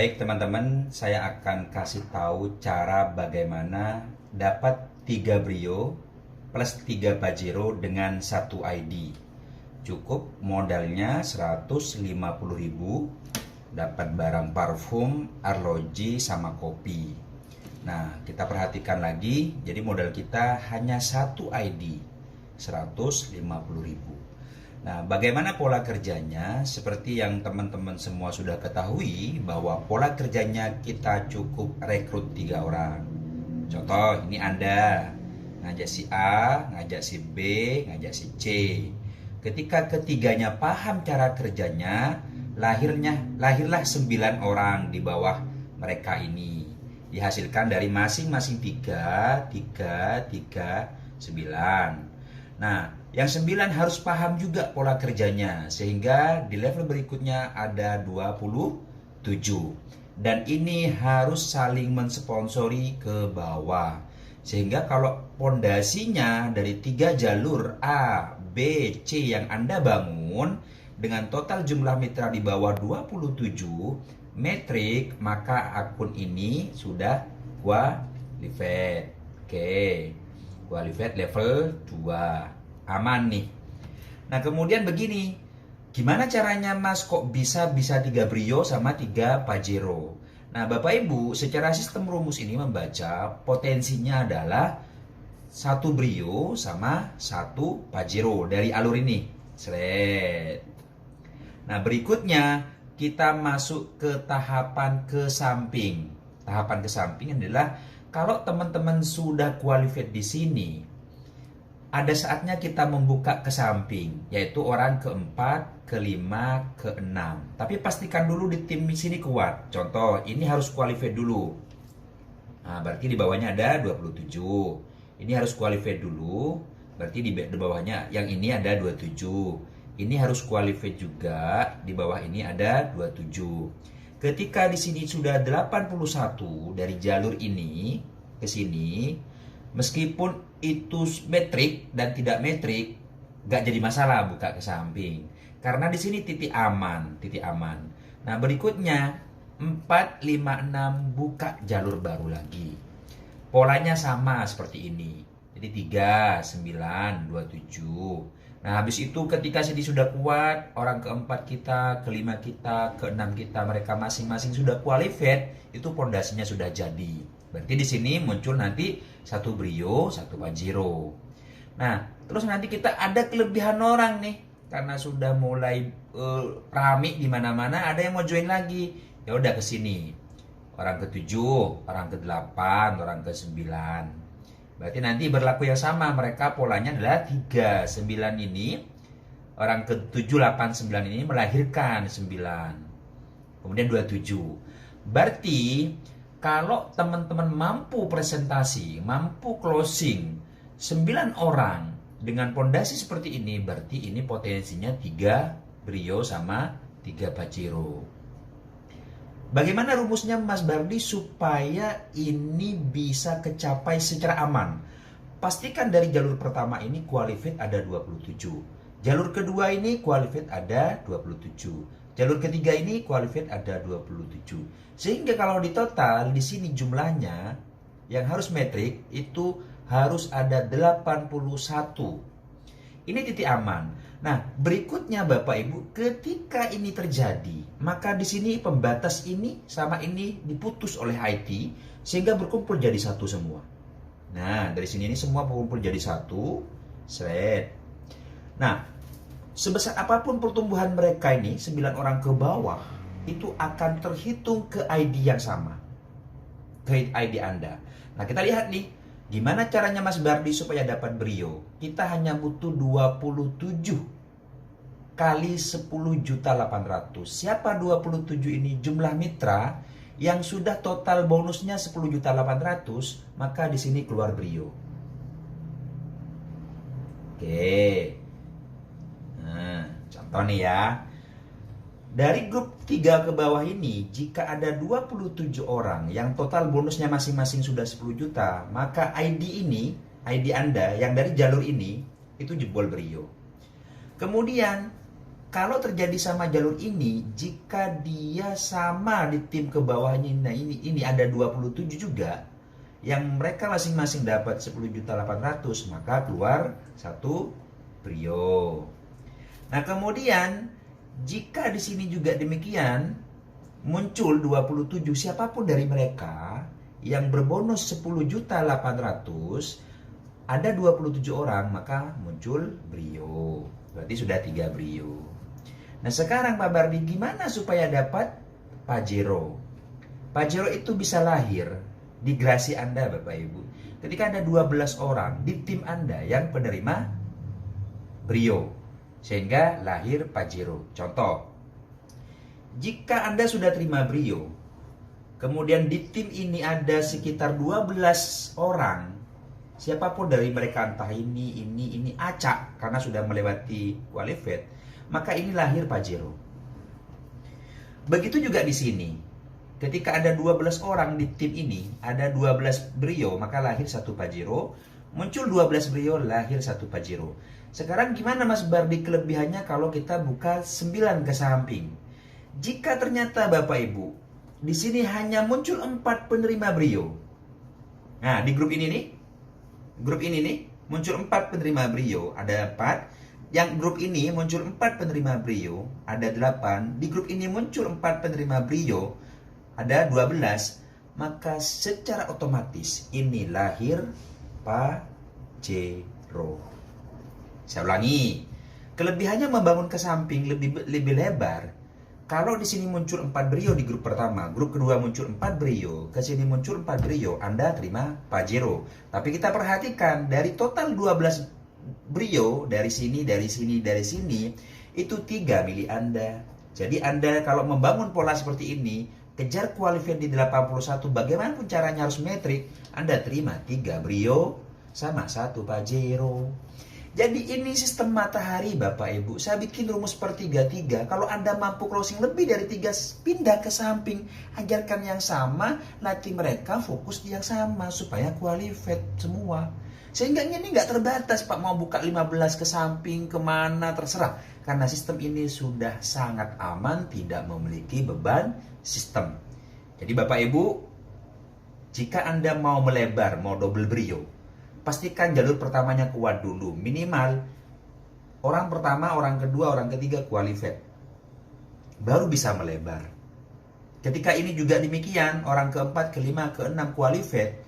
Baik teman-teman, saya akan kasih tahu cara bagaimana dapat 3 Brio plus 3 Pajero dengan 1 ID. Cukup modalnya 150.000, dapat barang parfum, arloji, sama kopi. Nah, kita perhatikan lagi, jadi modal kita hanya 1 ID, 150.000. Nah, bagaimana pola kerjanya? Seperti yang teman-teman semua sudah ketahui bahwa pola kerjanya kita cukup rekrut 3 orang. Contoh, ini Anda ngajak si A, ngajak si B, ngajak si C. Ketika ketiganya paham cara kerjanya, lahirlah 9 orang di bawah mereka ini. Dihasilkan dari masing-masing 3, 3, 3, 9. Nah, yang 9 harus paham juga pola kerjanya, sehingga di level berikutnya ada 27. Dan ini harus saling mensponsori ke bawah. Sehingga kalau pondasinya dari 3 jalur A, B, C yang Anda bangun, dengan total jumlah mitra di bawah 27 metrik, maka akun ini sudah qualified. Oke. Qualified level 2, aman nih. Nah kemudian begini, gimana caranya mas kok bisa 3 Brio sama 3 Pajero? Nah Bapak Ibu, secara sistem rumus ini membaca potensinya adalah 1 Brio sama 1 Pajero dari alur ini. Seret. Nah berikutnya kita masuk ke tahapan ke samping. Tahapan ke samping adalah kalau teman-teman sudah qualified di sini, ada saatnya kita membuka ke samping, yaitu orang keempat, kelima, keenam. Tapi pastikan dulu di tim sini kuat. Contoh, ini harus qualified dulu. Nah, berarti di bawahnya ada 27. Ini harus qualified dulu, berarti di bawahnya yang ini ada 27. Ini harus qualified juga, di bawah ini ada 27. Ketika di sini sudah 81 dari jalur ini ke sini, meskipun itu metrik dan tidak metrik, nggak jadi masalah buka ke samping. Karena di sini titik aman, titik aman. Nah berikutnya 4, 5, 6 buka jalur baru lagi. Polanya sama seperti ini. Jadi 3, 9, 27. Nah habis itu ketika sini sudah kuat, orang keempat kita, kelima kita, keenam kita, mereka masing-masing sudah qualified, itu pondasinya sudah jadi. Berarti di sini muncul nanti 1 Brio, 1 Pajero. Nah terus nanti kita ada kelebihan orang nih, karena sudah mulai rame di mana-mana, ada yang mau join lagi, ya udah ke sini. Orang ke-7, orang ke-8, orang ke-9. Berarti nanti berlaku yang sama, mereka polanya adalah 3, 9 ini, orang ke-7, 8, 9 ini melahirkan 9. Kemudian 27. Berarti kalau teman-teman mampu presentasi, mampu closing 9 orang dengan pondasi seperti ini, berarti ini potensinya 3 Brio sama 3 Pajero. Bagaimana rumusnya Mas Bardi supaya ini bisa kecapai secara aman? Pastikan dari jalur pertama ini qualified ada 27. Jalur kedua ini qualified ada 27. Jalur ketiga ini qualified ada 27. Sehingga kalau di total di sini jumlahnya yang harus metrik itu harus ada 81. Ini titik aman. Nah, berikutnya Bapak Ibu, ketika ini terjadi, maka di sini pembatas ini sama ini diputus oleh IT sehingga berkumpul jadi satu semua. Nah, dari sini ini semua berkumpul jadi satu. Seret. Nah, sebesar apapun pertumbuhan mereka ini, 9 orang ke bawah, itu akan terhitung ke ID yang sama. Ke ID Anda. Nah, kita lihat nih. Gimana caranya Mas Bardi supaya dapat Brio? Kita hanya butuh 27 kali 10.800.000. Siapa 27 ini? Jumlah mitra yang sudah total bonusnya 10.800.000, maka di sini keluar Brio. Oke. Nah, contoh nih ya. Dari grup 3 ke bawah ini, jika ada 27 orang yang total bonusnya masing-masing sudah 10 juta, maka ID ini, ID Anda yang dari jalur ini, itu jebol Brio. Kemudian Kalau terjadi sama jalur ini, jika dia sama di tim ke bawahnya, nah ini ada 27 juga, yang mereka masing-masing dapat 10.800.000, maka keluar satu Brio. Nah, kemudian jika di sini juga demikian, muncul 27, siapapun dari mereka yang berbonus 10.800.000, ada 27 orang, maka muncul Brio. Berarti sudah 3 Brio. Nah, sekarang Pak Bardi, gimana supaya dapat Pajero? Pajero itu bisa lahir di grasi Anda, Bapak Ibu. Ketika ada 12 orang di tim Anda yang penerima Brio, sehingga lahir Pajero. Contoh, jika Anda sudah terima Brio, kemudian di tim ini ada sekitar 12 orang, siapapun dari mereka, entah ini acak karena sudah melewati qualified, maka ini lahir Pajero. Begitu juga di sini. Ketika ada 12 orang di tim ini, ada 12 Brio, maka lahir satu Pajero. Muncul 12 Brio, lahir satu Pajero. Sekarang gimana Mas Bardi kelebihannya kalau kita buka 9 ke samping? Jika ternyata Bapak Ibu, di sini hanya muncul 4 penerima Brio. Nah, di grup ini nih, muncul 4 penerima Brio, ada 4. Yang grup ini muncul 4 penerima Brio, ada 8. Di grup ini muncul 4 penerima Brio, ada 12. Maka secara otomatis ini lahir Pajero. Saya ulangi, kelebihannya membangun ke samping lebih lebar. Kalau di sini muncul 4 Brio di grup pertama, grup kedua muncul 4 Brio, ke sini muncul 4 Brio, Anda terima Pajero. Tapi kita perhatikan, dari total 12 Brio, dari sini, itu 3 milik Anda. Jadi Anda kalau membangun pola seperti ini, kejar qualified di 81, bagaimanapun caranya harus metrik, Anda terima 3 Brio sama 1 Pajero. Jadi ini sistem matahari Bapak Ibu. Saya bikin rumus per 3-3. Kalau Anda mampu closing lebih dari 3, pindah ke samping. Ajarkan yang sama, latih mereka fokus di yang sama supaya qualified semua. Sehingga ini nggak terbatas, Pak, mau buka 15 ke samping, kemana, terserah. Karena sistem ini sudah sangat aman, tidak memiliki beban sistem. Jadi Bapak Ibu, jika Anda mau melebar, mau double Brio, pastikan jalur pertamanya kuat dulu. Minimal orang pertama, orang kedua, orang ketiga qualified, baru bisa melebar. Ketika ini juga demikian, orang keempat, kelima, keenam qualified,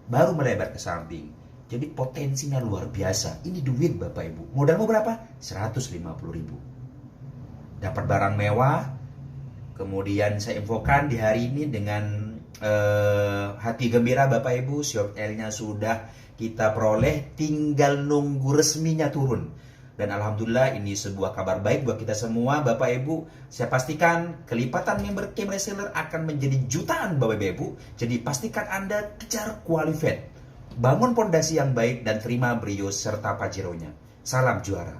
baru melebar ke samping. Jadi potensinya luar biasa. Ini duit Bapak Ibu. Modalmu berapa? 150.000. Dapat barang mewah. Kemudian saya infokan di hari ini dengan hati gembira Bapak Ibu. Shop L-nya sudah kita peroleh. Tinggal nunggu resminya turun. Dan Alhamdulillah ini sebuah kabar baik buat kita semua Bapak Ibu. Saya pastikan kelipatan member Camp Reseller akan menjadi jutaan Bapak Ibu. Jadi pastikan Anda kejar qualified. Bangun pondasi yang baik dan terima Brio serta Pajeronya. Salam juara.